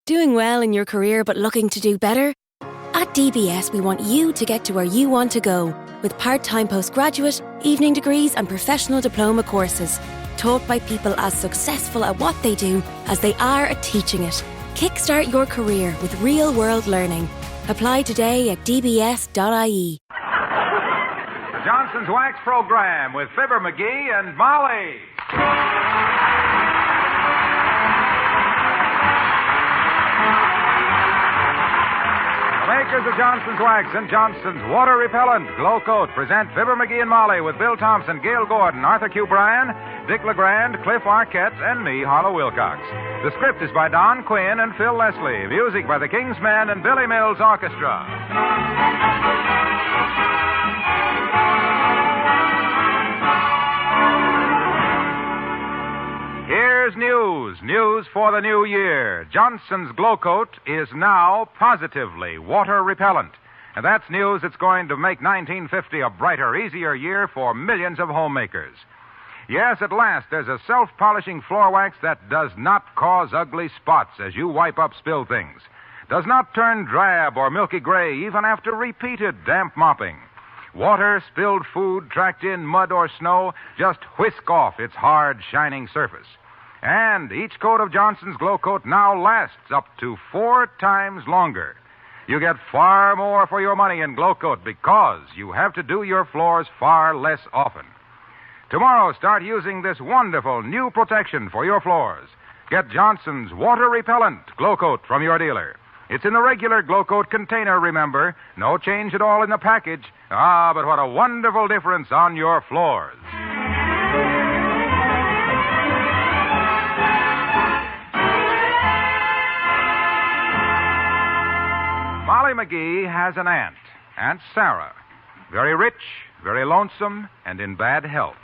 Doing well in your career but looking to do better? At DBS, we want you to get to where you want to go with part-time postgraduate, evening degrees and professional diploma courses taught by people as successful at what they do as they are at teaching it. Kickstart your career with real-world learning. Apply today at dbs.ie. The Johnson's Wax Program with Fibber, McGee, and Molly. Makers of Johnson's Wax and Johnson's Water Repellent Glow Coat present Fibber, McGee, and Molly with Bill Thompson, Gail Gordon, Arthur Q. Bryan, Dick LeGrand, Cliff Arquette, and me, Harlow Wilcox. The script is by Don Quinn and Phil Leslie. Music by the King's Men and Billy Mills Orchestra. Here's news for the new year. Johnson's Glow Coat is now positively water repellent. And that's news that's going to make 1950 a brighter, easier year for millions of homemakers. Yes, at last, there's a self-polishing floor wax that does not cause ugly spots as you wipe up spilled things. Does not turn drab or milky gray even after repeated damp mopping. Water, spilled food, tracked in mud or snow just whisk off its hard, shining surface. And each coat of Johnson's Glow Coat now lasts up to 4 times longer. You get far more for your money in Glow Coat because you have to do your floors far less often. Tomorrow, start using this wonderful new protection for your floors. Get Johnson's Water Repellent Glow Coat from your dealer. It's in the regular Glow Coat container, remember. No change at all in the package. Ah, but what a wonderful difference on your floors. Molly McGee has an aunt, Aunt Sarah. Very rich, very lonesome, and in bad health.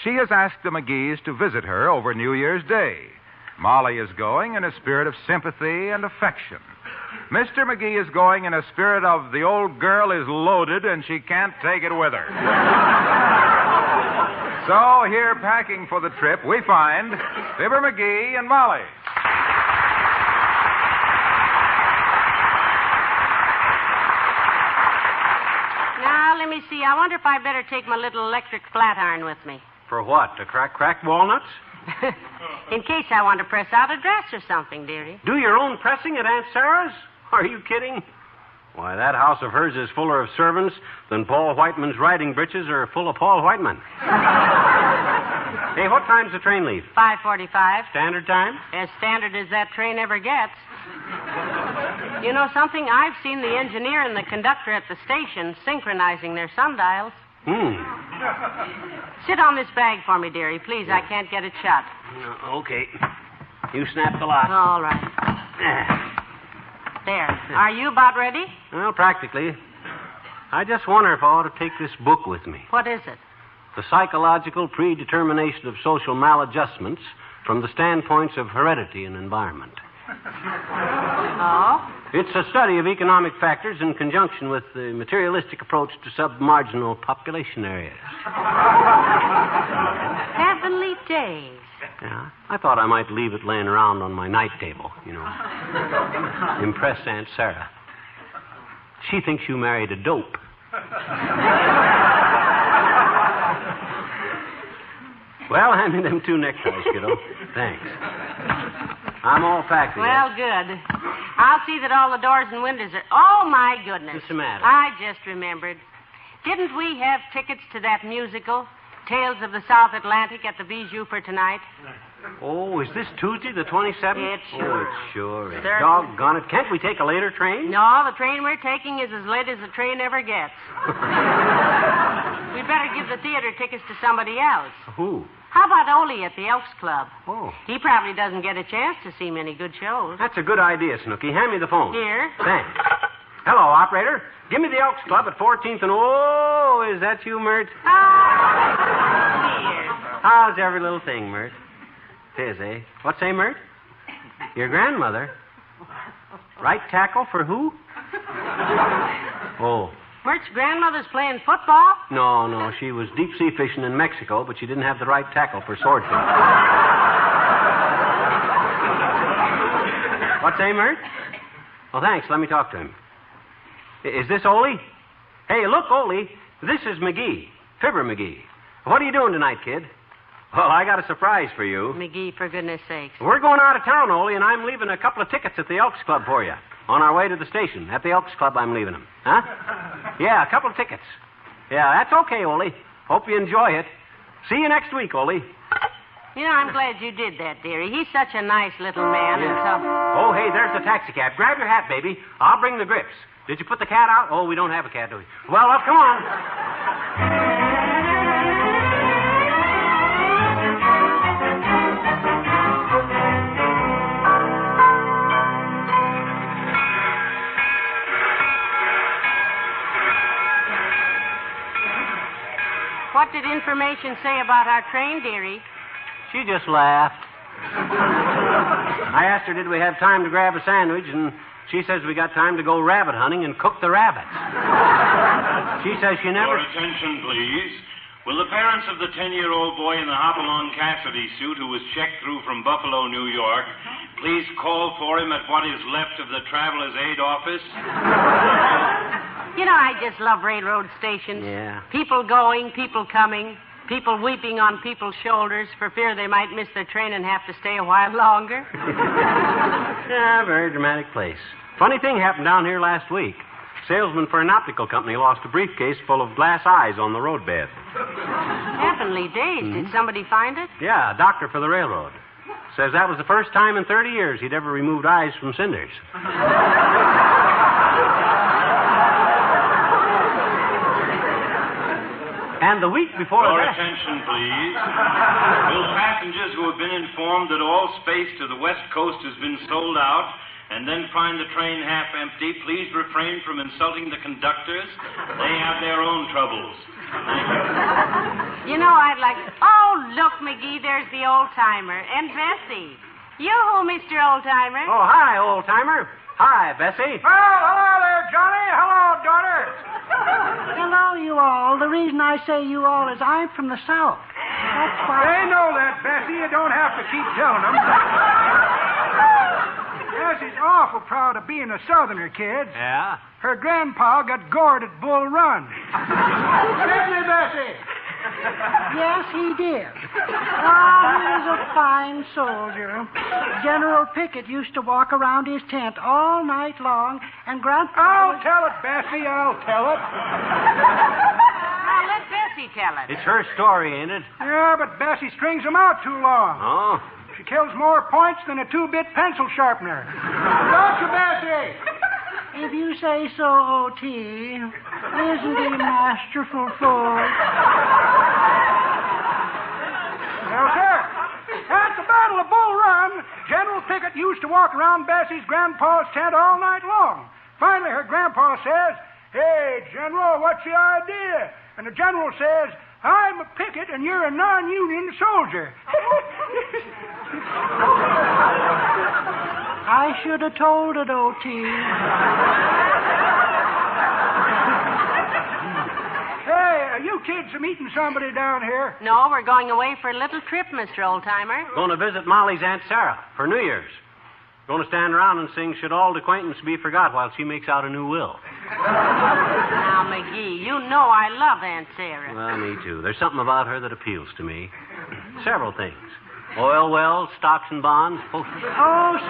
She has asked the McGees to visit her over New Year's Day. Molly is going in a spirit of sympathy and affection. Mr. McGee is going in a spirit of the old girl is loaded and she can't take it with her. So here, packing for the trip, we find Fibber, McGee, and Molly. Now, let me see. I wonder if I better take my little electric flat iron with me. For what? To crack walnuts? In case I want to press out a dress or something, dearie. Do your own pressing at Aunt Sarah's? Are you kidding? Why, that house of hers is fuller of servants than Paul Whiteman's riding breeches are full of Paul Whiteman. Hey, what time's the train leave? 5:45. Standard time? As standard as that train ever gets. You know something? I've seen the engineer and the conductor at the station synchronizing their sundials. Sit on this bag for me, dearie. Please, I can't get it shut. Okay. You snap the lock. All right. There. Are you about ready? Well, practically. I just wonder if I ought to take this book with me. What is it? The Psychological Predetermination of Social Maladjustments from the Standpoints of Heredity and Environment. Oh? It's a study of economic factors in conjunction with the materialistic approach to submarginal population areas. Heavenly days. Yeah, I thought I might leave it laying around on my night table, you know. Impress Aunt Sarah. She thinks you married a dope. Well, hand me them 2 neckties, kiddo. Thanks. I'm all packed. Well, good. I'll see that all the doors and windows are... Oh, my goodness. What's the matter? I just remembered. Didn't we have tickets to that musical, Tales of the South Atlantic, at the Bijou for tonight? Oh, is this Tuesday, the 27th? It sure it sure is. Certainly. Doggone it. Can't we take a later train? No, the train we're taking is as late as the train ever gets. We'd better give the theater tickets to somebody else. Who? How about Ole at the Elks Club? Oh. He probably doesn't get a chance to see many good shows. That's a good idea, Snooky. Hand me the phone. Here. Thanks. Hello, operator. Give me the Elks Club at 14th and... Oh, is that you, Mert? Here. How's every little thing, Mert? Tis, eh? What say, Mert? Your grandmother? Right tackle for who? Oh. Mert's grandmother's playing football? No. She was deep-sea fishing in Mexico, but she didn't have the right tackle for swordfish. What's name, Mert? Oh, thanks. Let me talk to him. Is this Ole? Hey, look, Ole. This is MCGee. Fibber MCGee. What are you doing tonight, kid? Well, I got a surprise for you. McGee, for goodness sakes. We're going out of town, Ole, and I'm leaving a couple of tickets at the Elks Club for you. On our way to the station. At the Elks Club, I'm leaving them. Huh? Yeah, a couple of tickets. Yeah, that's okay, Ole. Hope you enjoy it. See you next week, Ole. You know, I'm glad you did that, dearie. He's such a nice little man, and so... Oh, hey, there's the taxi cab. Grab your hat, baby. I'll bring the grips. Did you put the cat out? Oh, we don't have a cat, do we? Well, come on. What did information say about our train, dearie? She just laughed. I asked her, did we have time to grab a sandwich, and she says we got time to go rabbit hunting and cook the rabbits. She says she never... Your attention, please. Will the parents of the 10-year-old boy in the Hopalong Cassidy suit who was checked through from Buffalo, New York, please call for him at what is left of the Traveler's Aid Office? You know, I just love railroad stations. Yeah. People going, people coming, people weeping on people's shoulders for fear they might miss their train and have to stay a while longer. Yeah, very dramatic place. Funny thing happened down here last week. Salesman for an optical company lost a briefcase full of glass eyes on the roadbed. Heavenly days. Did somebody find it? Yeah, a doctor for the railroad. Says that was the first time in 30 years he'd ever removed eyes from cinders. And the week before Your that... attention, please. Will passengers who have been informed that all space to the West Coast has been sold out and then find the train half empty, please refrain from insulting the conductors. They have their own troubles. Thank you. You know, I'd like... Oh, look, McGee, there's the old-timer. And Bessie. Yoo-hoo, Mr. Old-timer. Oh, hi, old-timer. Hi, Bessie. Oh, hello there, Johnny. Hello, daughter. Hello, you all. The reason I say you all is I'm from the South. That's why... They know that, Bessie. You don't have to keep telling them. Bessie's awful proud of being a Southerner, kids. Yeah? Her grandpa got gored at Bull Run. Didn't he, Bessie? Yes, he did. Oh, he was a fine soldier. General Pickett used to walk around his tent all night long, and Grandpa... I'll tell it, Bessie. I'll tell it. Now, let Bessie tell it. It's her story, ain't it? Yeah, but Bessie strings them out too long. Oh? She kills more points than a 2-bit pencil sharpener. Don't you, Bessie? If you say so, O.T., isn't he masterful, folks? Well, sir, at the Battle of Bull Run, General Pickett used to walk around Bessie's grandpa's tent all night long. Finally, her grandpa says, "Hey, General, what's the idea?" And the general says, "I'm a picket and you're a non-union soldier." I should have told it, O.T. Hey, you kids are meeting somebody down here. No, we're going away for a little trip, Mr. Oldtimer. Going to visit Molly's Aunt Sarah for New Year's. Going to stand around and sing "Should Old Acquaintance Be Forgot" while she makes out a new will. Now, McGee, you know I love Aunt Sarah. Well, me too. There's something about her that appeals to me. Several things. Oil wells, stocks and bonds. Oh,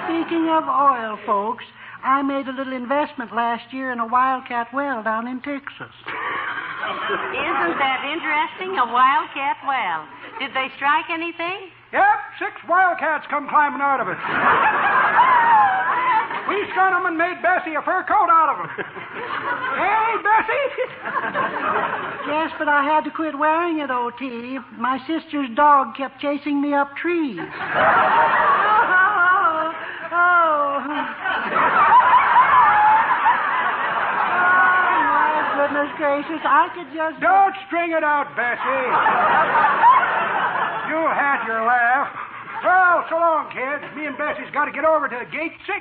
speaking of oil, folks, I made a little investment last year in a wildcat well down in Texas. Isn't that interesting? A wildcat well. Did they strike anything? Yep, 6 wildcats come climbing out of it. We strung them and made Bessie a fur coat out of them. Hey, Bessie! Yes, but I had to quit wearing it, O.T. My sister's dog kept chasing me up trees. My goodness gracious, I could just... Don't string it out, Bessie. You had your laugh. Well, so long, kids. Me and Bessie's got to get over to gate 6.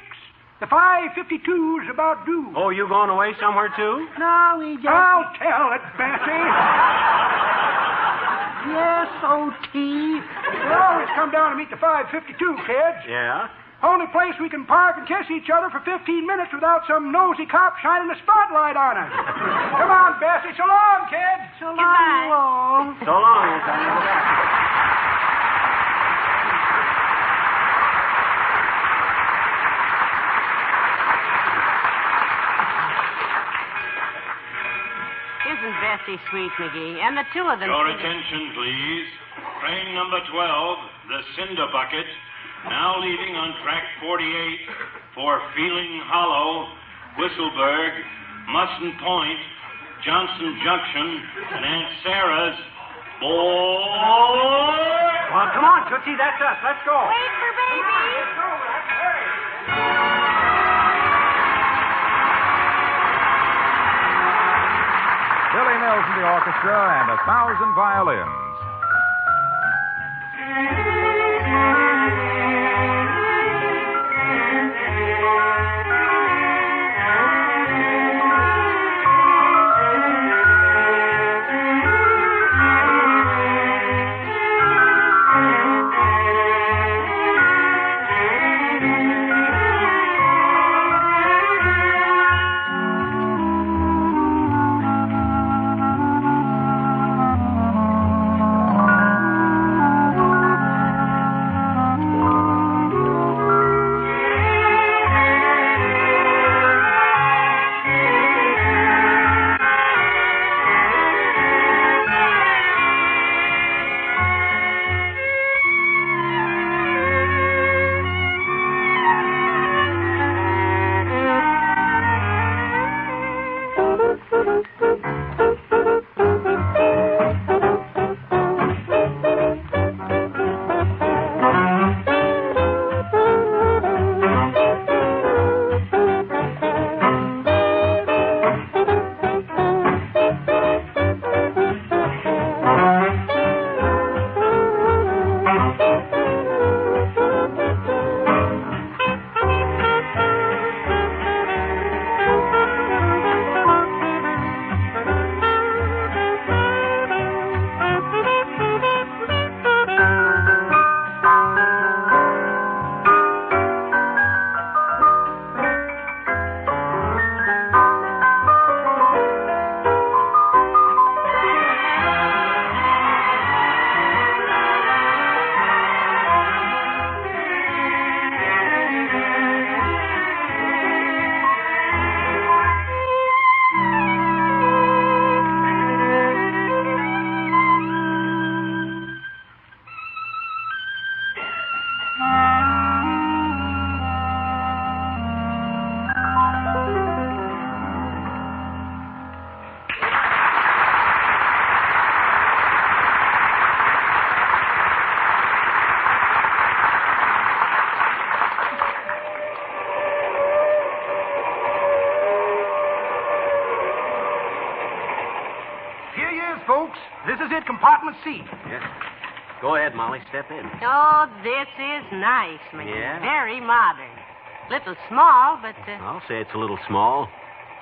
The 5:52's about due. Oh, you going away somewhere, too? No, we just... I'll tell it, Bessie. Yes, O.T. We always come down to meet the 5:52 kids. Yeah? Only place we can park and kiss each other for 15 minutes without some nosy cop shining a spotlight on us. Come on, Bessie. So long, kid. So long, Goodbye. you all. So long, old timer. Goodbye. Isn't Bessie sweet, McGee? And the two of them... Your attention, please. Train number 12, the Cinder Bucket, now leaving on track 48 for Feeling Hollow, Whistleburg, Musson Point, Johnson Junction, and Aunt Sarah's. Boy! Well, come on, Tootsie. That's us. Let's go. Wait for baby. Billy Mills in the orchestra and 1,000 violins. Folks, this is it, compartment C. Yes. Go ahead, Molly. Step in. Oh, this is nice, McGee. Yeah? Very modern. Little small, but... I'll say it's a little small.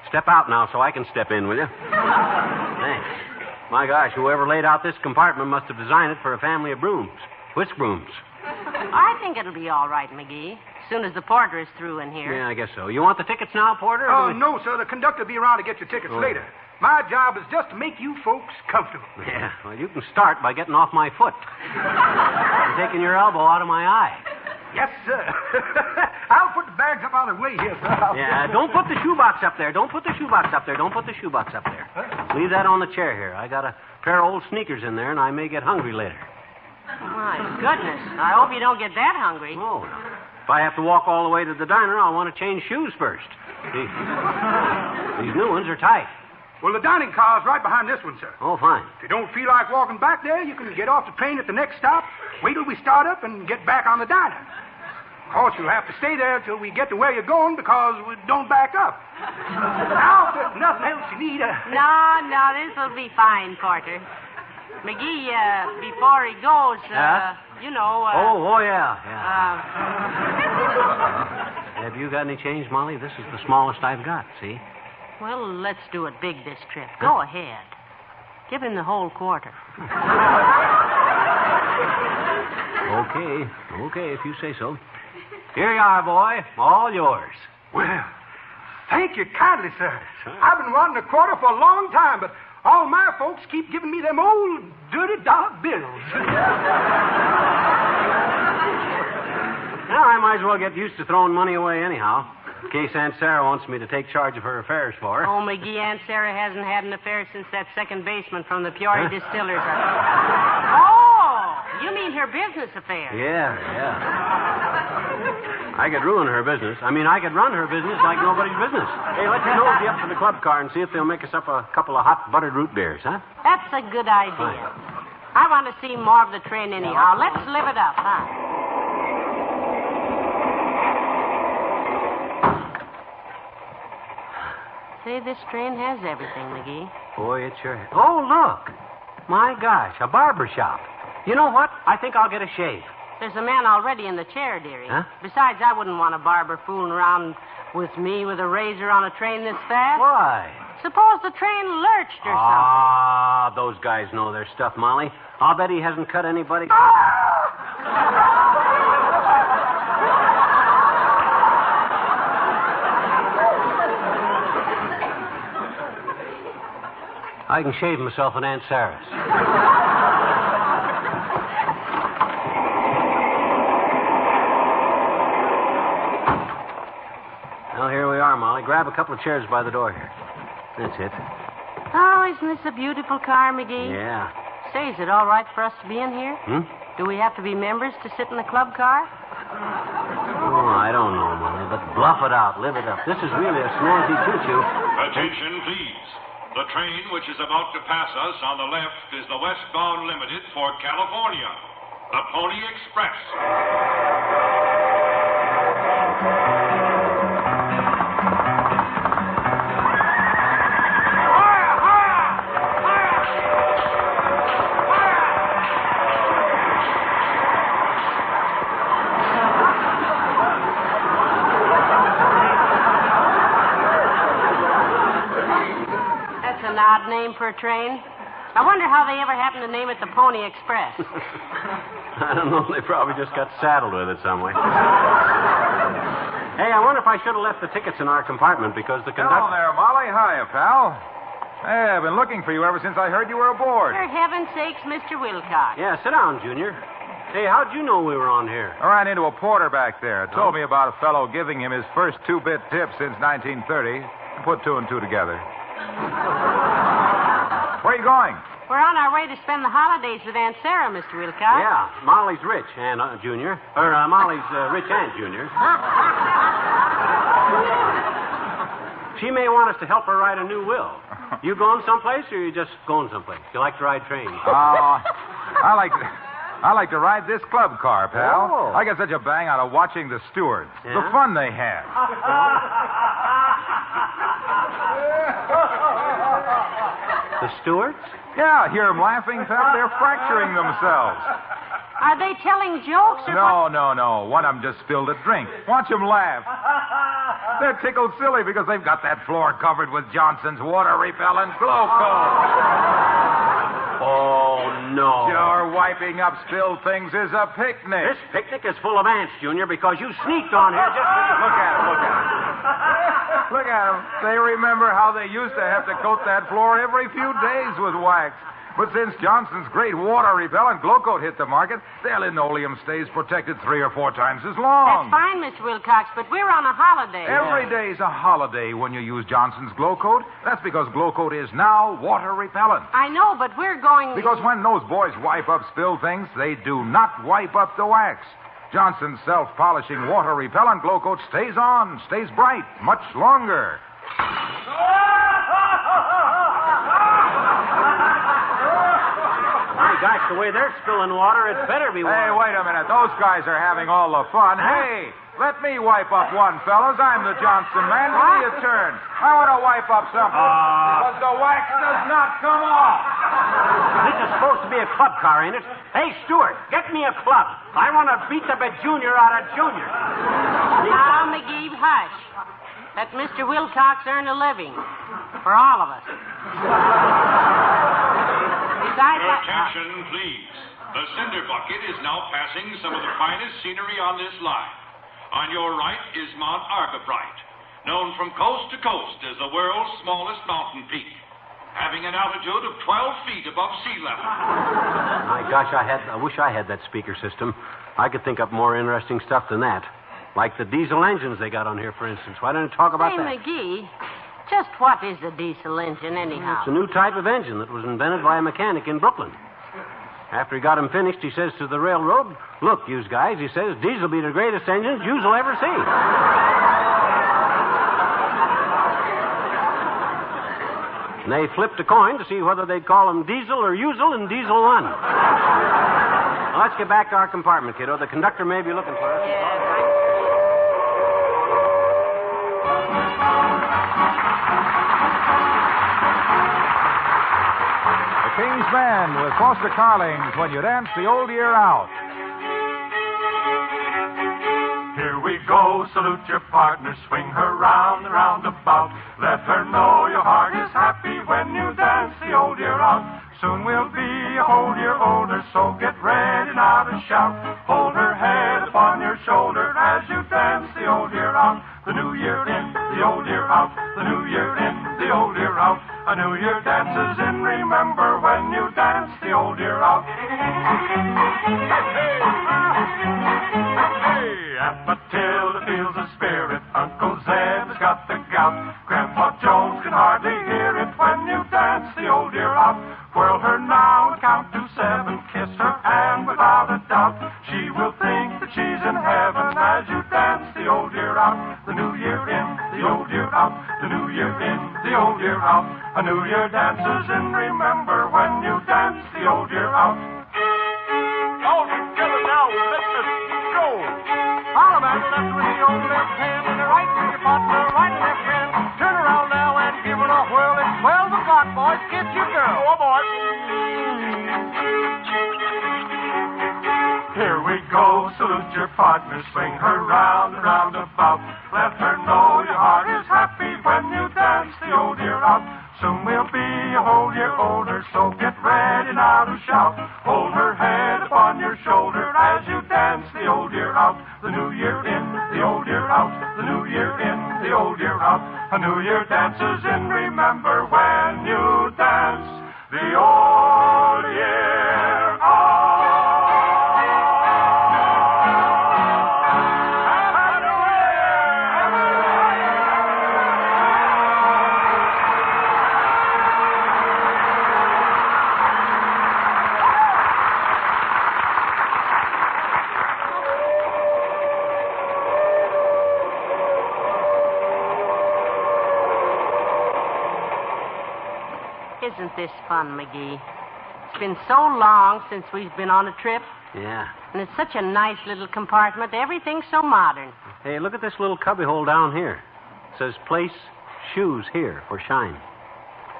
Step out now so I can step in, will you? Thanks. My gosh, whoever laid out this compartment must have designed it for a family of brooms. Whisk brooms. I think it'll be all right, McGee. As soon as the porter is through in here. Yeah, I guess so. You want the tickets now, Porter? Oh, no, sir. The conductor will be around to get your tickets later. My job is just to make you folks comfortable. Yeah, well, you can start by getting off my foot. And taking your elbow out of my eye. Yes, sir. I'll put the bags up out of the way here, sir. Yeah, don't put the shoebox up there. Don't put the shoebox up there. Don't put the shoebox up there. Leave that on the chair here. I got a pair of old sneakers in there, and I may get hungry later. My goodness. I hope you don't get that hungry. Oh, no. If I have to walk all the way to the diner, I'll want to change shoes first. These new ones are tight. Well, the dining car's right behind this one, sir. Oh, fine. If you don't feel like walking back there, you can get off the train at the next stop, wait till we start up, and get back on the diner. Of course, you'll have to stay there till we get to where you're going because we don't back up. Now, if there's nothing else you need... No, this will be fine, Porter. McGee, before he goes, you know... yeah. Have you got any change, Molly? This is the smallest I've got, see? Well, let's do it big this trip. Go ahead. Give him the whole quarter. Okay, if you say so. Here you are, boy. All yours. Well, thank you kindly, sir. I've been wanting a quarter for a long time, but all my folks keep giving me them old dirty dollar bills. Now, I might as well get used to throwing money away anyhow, in case Aunt Sarah wants me to take charge of her affairs for her. Oh, McGee, Aunt Sarah hasn't had an affair since that second baseman from the Peoria Distillers. Oh, you mean her business affair? Yeah. I could ruin her business. I could run her business like nobody's business. Hey, let's nosy up to the club car and see if they'll make us up a couple of hot buttered root beers, huh? That's a good idea. Fine. I want to see more of the train anyhow. Let's live it up, huh? Say, this train has everything, McGee. Boy, it sure has. Oh, look. My gosh, a barber shop. You know what? I think I'll get a shave. There's a man already in the chair, dearie. Huh? Besides, I wouldn't want a barber fooling around with me with a razor on a train this fast. Why? Suppose the train lurched or something. Ah, those guys know their stuff, Molly. I'll bet he hasn't cut anybody. I can shave myself at Aunt Sarah's. Well, here we are, Molly. Grab a couple of chairs by the door here. That's it. Oh, isn't this a beautiful car, McGee? Yeah. Say, is it all right for us to be in here? Do we have to be members to sit in the club car? Oh, I don't know, Molly, but bluff it out. Live it up. This is really a snazzy choo-choo. Attention, please. The train which is about to pass us on the left is the westbound limited for California, the Pony Express. An odd name for a train. I wonder how they ever happened to name it the Pony Express. I don't know. They probably just got saddled with it some way. Hey, I wonder if I should have left the tickets in our compartment because the conductor... Hello there, Molly. Hiya, pal. Hey, I've been looking for you ever since I heard you were aboard. For heaven's sakes, Mr. Wilcox. Yeah, sit down, Junior. Hey, how'd you know we were on here? I ran into a porter back there. Told me about a fellow giving him his first 2-bit tip since 1930. Put two and two together. Where are you going? We're on our way to spend the holidays with Aunt Sarah, Mr. Wilcox. Yeah, Molly's rich, and Junior. Molly's rich aunt, Junior. She may want us to help her write a new will. You going someplace, or you just going someplace? You like to ride trains? I like to ride this club car, pal. Oh. I get such a bang out of watching the stewards. Yeah? The fun they have. The stewards? Yeah, hear them laughing, pal. They're fracturing themselves. Are they telling jokes or what? No. One of them just spilled a drink. Watch them laugh. They're tickled silly because they've got that floor covered with Johnson's water-repellent glow coat. Oh, no. Sure, wiping up spilled things is a picnic. This picnic is full of ants, Junior, because you sneaked on here just... Look at them. Look at them. They remember how they used to have to coat that floor every few days with wax. But since Johnson's great water-repellent glow coat hit the market, their linoleum stays protected 3 or 4 times as long. That's fine, Mr. Wilcox, but we're on a holiday. Every day's a holiday when you use Johnson's glow coat. That's because glow coat is now water-repellent. I know, but we're going... Because when those boys wipe up spilled things, they do not wipe up the wax. Johnson's self-polishing water-repellent glow coat stays on, stays bright, much longer. My gosh, the way they're spilling water, it better be water. Hey, wait a minute. Those guys are having all the fun. Hey, let me wipe up one, fellas. I'm the Johnson man. Give me a turn. I want to wipe up something. Because the wax does not come off. This is supposed to be a club car, ain't it? Hey, Stewart, get me a club. I want to beat the Junior out of Junior. Now, McGee, hush. Let Mr. Wilcox earn a living. For all of us. Besides, Your attention, please. The cinder bucket is now passing some of the finest scenery on this line. On your right is Mount Argabright, known from coast to coast as the world's smallest mountain peak, having an altitude of 12 feet above sea level. My gosh, I wish I had that speaker system. I could think up more interesting stuff than that. Like the diesel engines they got on here, for instance. Why don't you talk about that? Hey, McGee, just what is a diesel engine, anyhow? It's a new type of engine that was invented by a mechanic in Brooklyn. After he got him finished, he says to the railroad, "Look, yous guys," he says, "diesel be the greatest engines yous will ever see." And they flipped a coin to see whether they'd call him Diesel or Usel, and Diesel won. Well, let's get back to our compartment, kiddo. The conductor may be looking for us. The King's Band with Foster Carlings when you dance the old year out. Here we go, salute your partner, swing her round and round about. Let her know your heart is happy when you dance the old year out. Soon we'll be a whole year older, so get ready now to shout. Hold her head upon your shoulder as you dance the old year out. The new year in, the old year out. The new year in, the old year out. A new year dances in, remember when you dance the old year out. Aunt Matilda feels the spirit. Uncle Zeb has got the gout. Grandpa Jones can hardly hear it when you dance the old year out. Whirl her now and count to 7. Kiss her and without a doubt she will think that she's in heaven as you dance the old year out. The new year in, the old year out. The new year in, the old year out. A new year dances in, remember when you dance the old year out. All together now, let's go. All about left with the old left hand and the right with your partner, right and left hand. Turn around now and give it a whirl. It's 12 o'clock, boys. Get your girl. Oh, boy. Here we go, salute your partner, swing her round and round about. Let her know your heart is happy when you dance the old year out. Soon we'll be a whole year older, so get ready now to shout. Hold her head upon your shoulder as you dance the old year out. The new year in, the old year out. The new year in, the old year out. A new year dances in, remember when you dance the old year out. Isn't this fun, McGee? It's been so long since we've been on a trip. Yeah. And it's such a nice little compartment. Everything's so modern. Hey, look at this little cubbyhole down here. It says place shoes here for shine.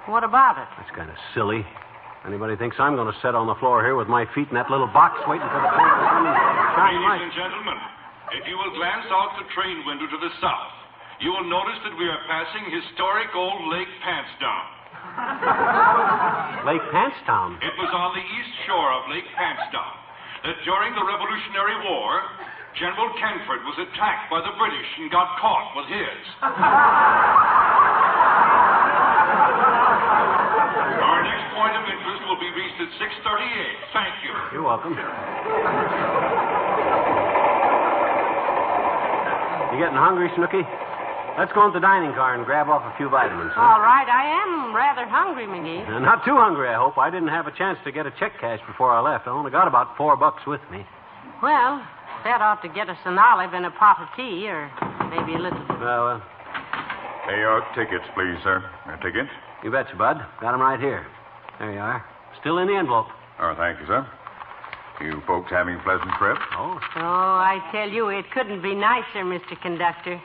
What about it? That's kind of silly. Anybody thinks I'm going to sit on the floor here with my feet in that little box waiting for the train to come and shine Ladies light? and gentlemen, if you will glance out the train window to the south, you will notice that we are passing historic old Lake Pantsdown. Lake Pantstown. It was on the east shore of Lake Pantsdown that during the Revolutionary War, General Canford was attacked by the British and got caught with his. Our next point of interest will be reached at 6:38. Thank you. You're welcome. You getting hungry, Snooky? Let's go into the dining car and grab off a few vitamins. Huh? All right, I am rather hungry, McGee. Not too hungry, I hope. I didn't have a chance to get a check cash before I left. I only got about $4 with me. Well, that ought to get us an olive and a pot of tea, or maybe a little. Well, Hey, your tickets, please, sir. Your tickets? you betcha, Bud. Got 'em right here. There you are. Still in the envelope. Oh, thank you, sir. You folks having a pleasant trip? Oh. Oh, I tell you, it couldn't be nicer, Mr. Conductor.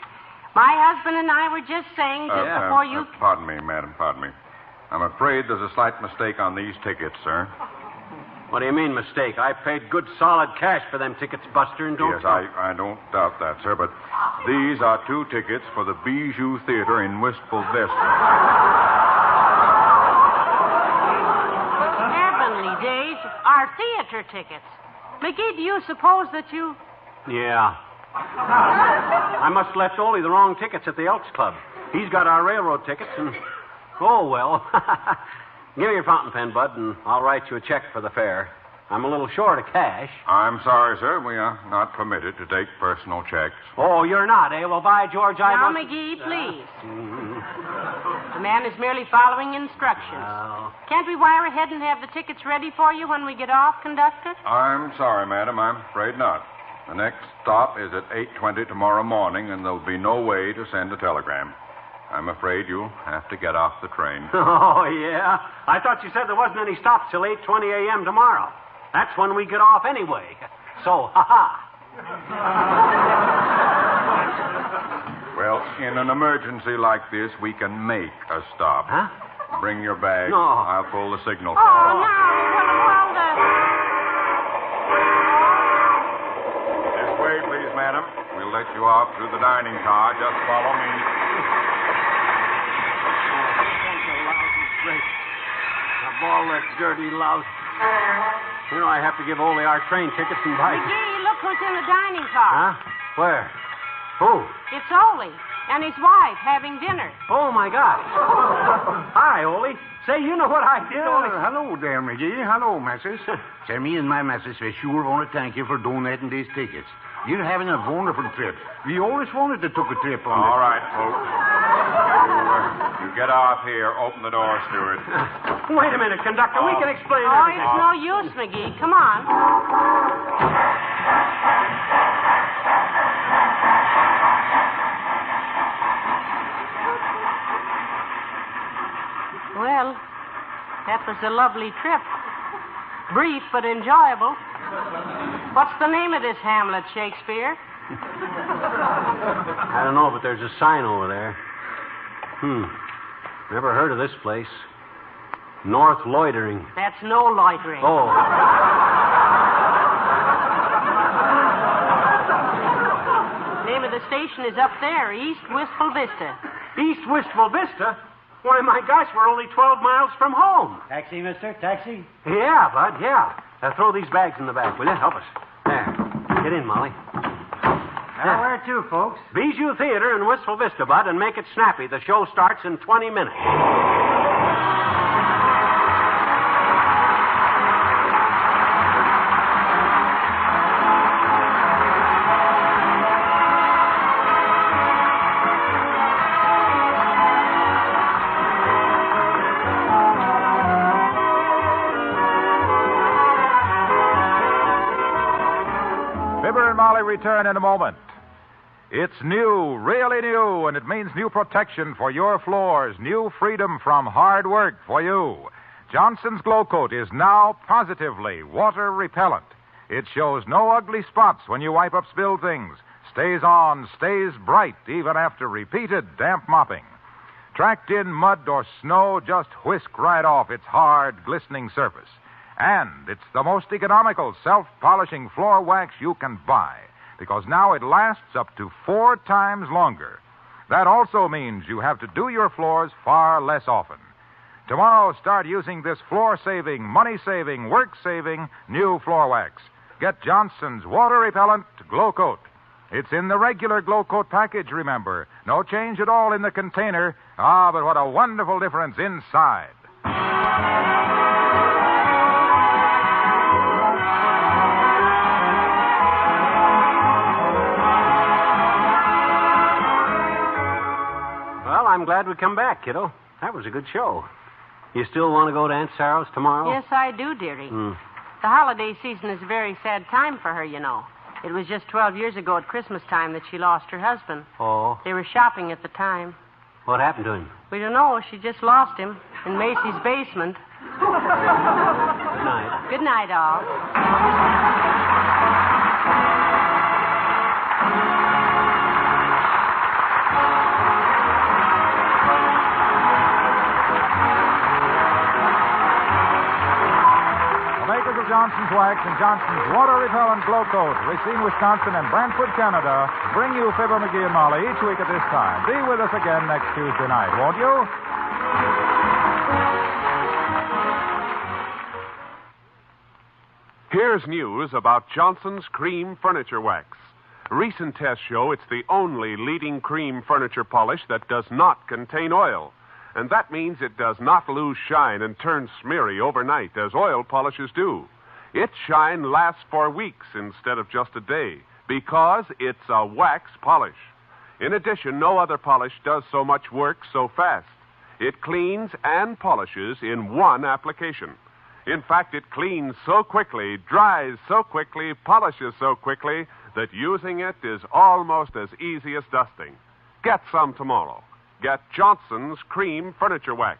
My husband and I were just saying just before you... Pardon me, madam, pardon me. I'm afraid there's a slight mistake on these tickets, sir. What do you mean, mistake? I paid good, solid cash for them tickets, Buster, and don't... Yes, I don't doubt that, sir, but these are 2 tickets for the Bijou Theater in Wistful Vista. Heavenly days, our theater tickets. McGee, do you suppose that you... Yeah. I must have left Ole the wrong tickets at the Elks Club. He's got our railroad tickets, and... Oh, well. Give me your fountain pen, Bud, and I'll write you a check for the fare. I'm a little short of cash. I'm sorry, sir. We are not permitted to take personal checks. Oh, you're not, eh? Well, by George, I Now, must... McGee, please. The man is merely following instructions. Oh. Can't we wire ahead and have the tickets ready for you when we get off, conductor? I'm sorry, madam. I'm afraid not. The next stop is at 8:20 tomorrow morning, and there'll be no way to send a telegram. I'm afraid you'll have to get off the train. Oh, yeah? I thought you said there wasn't any stops till 8:20 a.m. tomorrow. That's when we get off anyway. So, ha-ha. Well, in an emergency like this, we can make a stop. Huh? Bring your bag. No. I'll pull the signal. Oh, no. This way, please, madam. We'll let you off through the dining car. Just follow me. Of all that dirty louse. You know, I have to give Ole our train tickets and buy... McGee, look who's in the dining car. Huh? Where? Who? It's Ole and his wife having dinner. Oh, my gosh. Hi, Ole. Say, you know what I did, Ole? Hello there, McGee. Hello, missus. Say, me and my missus, we sure want to thank you for donating these tickets. You're having a wonderful trip. We always wanted to take a trip on All right, folks. You get off here. Open the door, steward. Wait a minute, conductor. We can explain Oh, everything. it's no use, McGee. Come on. Well, that was a lovely trip. Brief but enjoyable. What's the name of this Hamlet, Shakespeare? I don't know, but there's a sign over there. Never heard of this place. North Loitering. That's no loitering. Oh. Name of the station is up there, East Wistful Vista. East Wistful Vista? Why, my gosh, we're only 12 miles from home. Taxi, mister, taxi. Yeah, Bud, yeah. Throw these bags in the back, will you? Help us. There. Get in, Molly. Now, where to, folks? Bijou Theater in Wistful Vista, Bud, and make it snappy. The show starts in 20 minutes. Fibber and Molly return in a moment. It's new, really new, and it means new protection for your floors, new freedom from hard work for you. Johnson's Glow Coat is now positively water repellent. It shows no ugly spots when you wipe up spilled things, stays on, stays bright even after repeated damp mopping. Tracked in mud or snow, just whisk right off its hard, glistening surface. And it's the most economical self-polishing floor wax you can buy, because now it lasts up to 4 times longer. That also means you have to do your floors far less often. Tomorrow, start using this floor-saving, money-saving, work-saving new floor wax. Get Johnson's water-repellent Glow Coat. It's in the regular Glow Coat package, remember. No change at all in the container. Ah, but what a wonderful difference inside. Well, I'm glad we come back, kiddo. That was a good show. You still want to go to Aunt Sarah's tomorrow? Yes, I do, dearie. The holiday season is a very sad time for her, you know. It was just 12 years ago at Christmas time that she lost her husband. Oh. They were shopping at the time. What happened to him? We don't know. She just lost him in Macy's basement. Good night. Good night, all. Johnson's Wax and Johnson's Water Repellent Glow Coat, Racine, Wisconsin, and Brantford, Canada, bring you Fibber, McGee, and Molly each week at this time. Be with us again next Tuesday night, won't you? Here's news about Johnson's Cream Furniture Wax. Recent tests show it's the only leading cream furniture polish that does not contain oil. And that means it does not lose shine and turn smeary overnight as oil polishes do. Its shine lasts for weeks instead of just a day because it's a wax polish. In addition, no other polish does so much work so fast. It cleans and polishes in one application. In fact, it cleans so quickly, dries so quickly, polishes so quickly that using it is almost as easy as dusting. Get some tomorrow. Get Johnson's Cream Furniture Wax.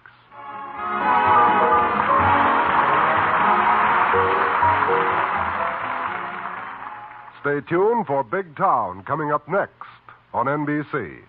Stay tuned for Big Town coming up next on NBC.